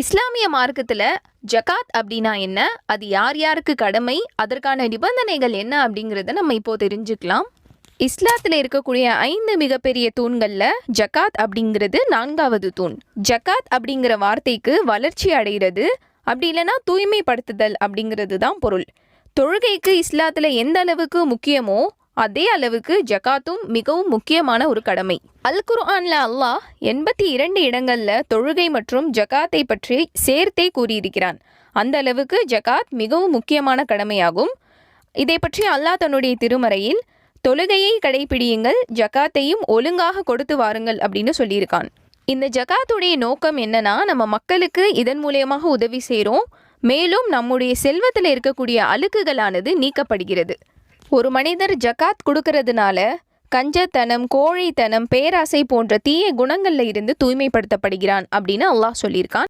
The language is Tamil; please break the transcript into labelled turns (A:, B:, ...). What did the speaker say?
A: இஸ்லாமிய மார்க்கத்தில் ஜகாத் அப்படின்னா என்ன, அது யார் யாருக்கு கடமை, அதற்கான நிபந்தனைகள் என்ன அப்படிங்கிறத நம்ம இப்போ தெரிஞ்சுக்கலாம். இஸ்லாத்தில் இருக்கக்கூடிய 5 மிகப்பெரிய தூண்களில் ஜகாத் அப்படிங்கிறது 4வது தூண். ஜகாத் அப்படிங்கிற வார்த்தைக்கு வளர்ச்சி அடைகிறது, அப்படி இல்லைன்னா தூய்மைப்படுத்துதல் அப்படிங்கிறது தான் பொருள். தொழுகைக்கு இஸ்லாத்தில் எந்த அளவுக்கு முக்கியமோ அதே அளவுக்கு ஜகாத்தும் மிகவும் முக்கியமான ஒரு கடமை. அல் குர்ஆன்ல அல்லாஹ் 82 இடங்களில் தொழுகை மற்றும் ஜகாத்தை பற்றி சேர்த்தே கூறியிருக்கிறான். அந்த அளவுக்கு ஜகாத் மிகவும் முக்கியமான கடமையாகும். இதை பற்றி அல்லாஹ் தன்னுடைய திருமறையில் தொழுகையை கடைபிடியுங்கள், ஜகாத்தையும் ஒழுங்காக கொடுத்து வாருங்கள் அப்படின்னு சொல்லியிருக்கான். இந்த ஜகாத்துடைய நோக்கம் என்னன்னா, நம்ம மக்களுக்கு இதன் மூலியமாக உதவி செய்கிறோம், மேலும் நம்முடைய செல்வத்தில் இருக்கக்கூடிய அழுக்குகளானது நீக்கப்படுகிறது. ஒரு மனிதர் ஜகாத் கொடுக்கறதுனால கஞ்சத்தனம், கோழைத்தனம், பேராசை போன்ற தீய குணங்கள்ல இருந்து தூய்மைப்படுத்தப்படுகிறான் அப்படின்னு அல்லாஹ் சொல்லியிருக்கான்.